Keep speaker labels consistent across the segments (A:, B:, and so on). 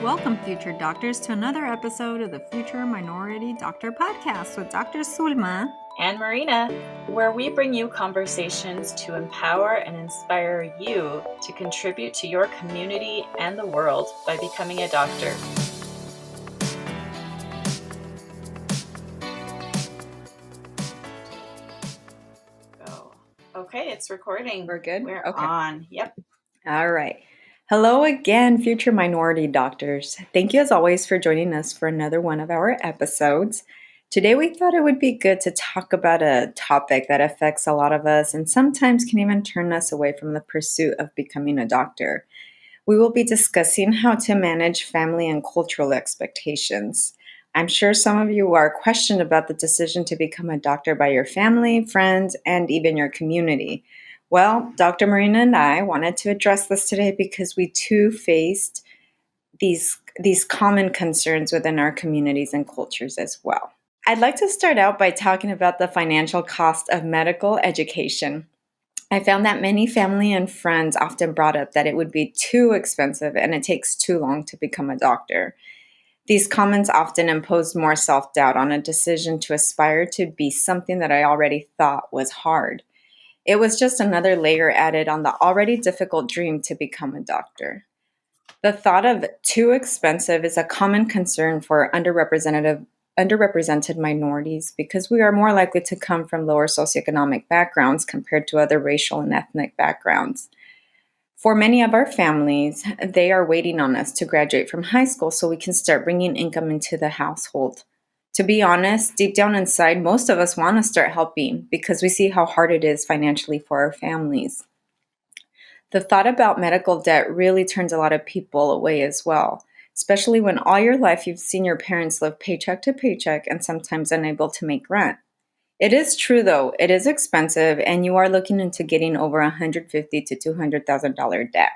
A: Welcome, future doctors, to another episode of the Future Minority Doctor Podcast with Dr. Sulma
B: and Marina, where we bring you conversations to empower and inspire you to contribute to your community and the world by becoming a doctor. Go. Okay, it's recording.
A: We're good?
B: We're
A: Okay.
B: on. Yep.
A: All right. Hello again, future minority doctors. Thank you as always for joining us for another one of our episodes. Today we thought it would be good to talk about a topic that affects a lot of us and sometimes can even turn us away from the pursuit of becoming a doctor. We will be discussing how to manage family and cultural expectations. I'm sure some of you are questioned about the decision to become a doctor by your family, friends, and even your community. Well, Dr. Marina and I wanted to address this today because we too faced these common concerns within our communities and cultures as well. I'd like to start out by talking about the financial cost of medical education. I found that many family and friends often brought up that it would be too expensive and it takes too long to become a doctor. These comments often imposed more self-doubt on a decision to aspire to be something that I already thought was hard. It was just another layer added on the already difficult dream to become a doctor. The thought of too expensive is a common concern for underrepresented minorities because we are more likely to come from lower socioeconomic backgrounds compared to other racial and ethnic backgrounds. For many of our families, they are waiting on us to graduate from high school so we can start bringing income into the household. To be honest, deep down inside, most of us want to start helping because we see how hard it is financially for our families. The thought about medical debt really turns a lot of people away as well, especially when all your life you've seen your parents live paycheck to paycheck and sometimes unable to make rent. It is true though, it is expensive and you are looking into getting over $150,000 to $200,000 debt.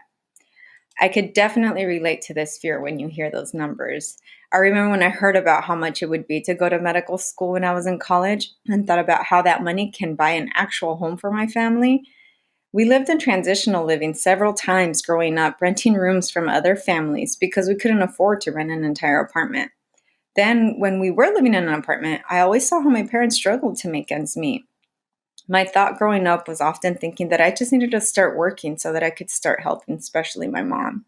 A: I could definitely relate to this fear when you hear those numbers. I remember when I heard about how much it would be to go to medical school when I was in college and thought about how that money can buy an actual home for my family. We lived in transitional living several times growing up, renting rooms from other families because we couldn't afford to rent an entire apartment. Then, when we were living in an apartment, I always saw how my parents struggled to make ends meet. My thought growing up was often thinking that I just needed to start working so that I could start helping, especially my mom.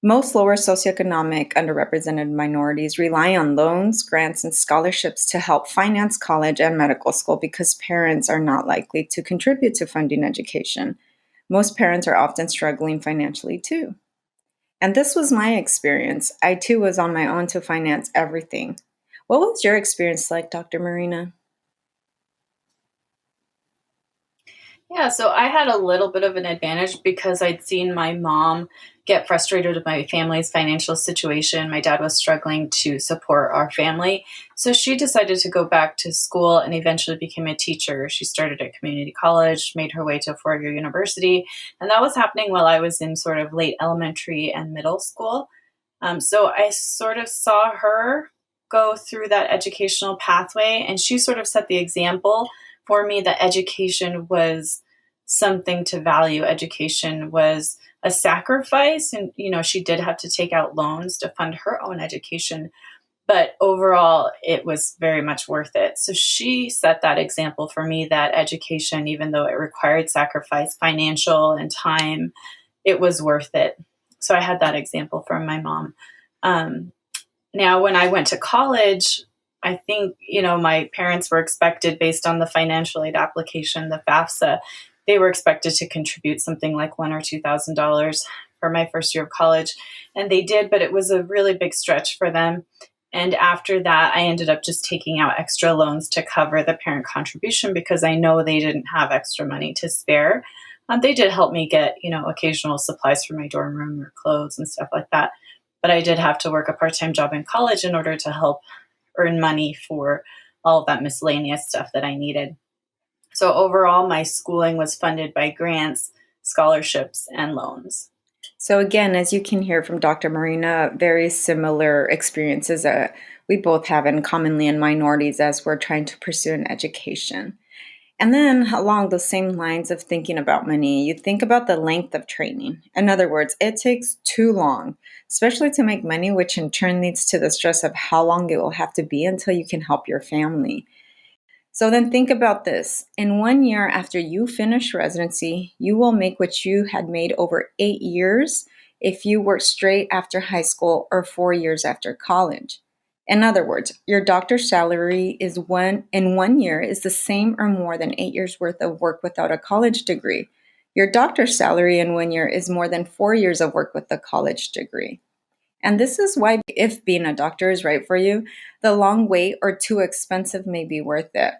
A: Most lower socioeconomic underrepresented minorities rely on loans, grants, and scholarships to help finance college and medical school because parents are not likely to contribute to funding education. Most parents are often struggling financially too. And this was my experience. I too was on my own to finance everything. What was your experience like, Dr. Marina?
B: Yeah, so I had a little bit of an advantage because I'd seen my mom get frustrated with my family's financial situation. My dad was struggling to support our family. So she decided to go back to school and eventually became a teacher. She started at community college, made her way to a four-year university. And that was happening while I was in sort of late elementary and middle school. So I sort of saw her go through that educational pathway, and she sort of set the example for me that education was something to value. Education was a sacrifice, and she did have to take out loans to fund her own education, but overall it was very much worth it. So she set that example for me that education, even though it required sacrifice, financial and time, it was worth it. So I had that example from my mom. Now, when I went to college, I think, my parents were expected, based on the financial aid application, the FAFSA, they were expected to contribute something like $1,000 or $2,000 for my first year of college. And they did, but it was a really big stretch for them. And after that, I ended up just taking out extra loans to cover the parent contribution because I know they didn't have extra money to spare. They did help me get, occasional supplies for my dorm room or clothes and stuff like that. But I did have to work a part-time job in college in order to help earn money for all of that miscellaneous stuff that I needed. So overall, my schooling was funded by grants, scholarships, and loans.
A: So again, as you can hear from Dr. Marina, very similar experiences that we both have, and commonly in minorities as we're trying to pursue an education. And then, along the same lines of thinking about money, you think about the length of training. In other words, it takes too long, especially to make money, which in turn leads to the stress of how long it will have to be until you can help your family. So then think about this. In 1 year after you finish residency, you will make what you had made over 8 years if you worked straight after high school or 4 years after college. In other words, your doctor's salary is one in 1 year is the same or more than 8 years worth of work without a college degree. Your doctor's salary in 1 year is more than 4 years of work with a college degree. And this is why, if being a doctor is right for you, the long wait or too expensive may be worth it.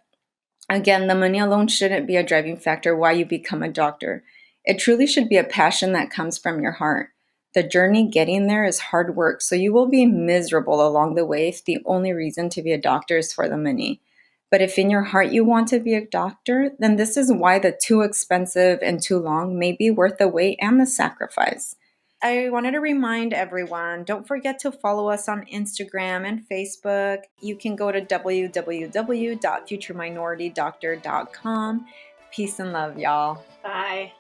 A: Again, the money alone shouldn't be a driving factor why you become a doctor. It truly should be a passion that comes from your heart. The journey getting there is hard work, so you will be miserable along the way if the only reason to be a doctor is for the money. But if in your heart you want to be a doctor, then this is why the too expensive and too long may be worth the wait and the sacrifice. I wanted to remind everyone, don't forget to follow us on Instagram and Facebook. You can go to www.futureminoritydoctor.com. Peace and love, y'all.
B: Bye.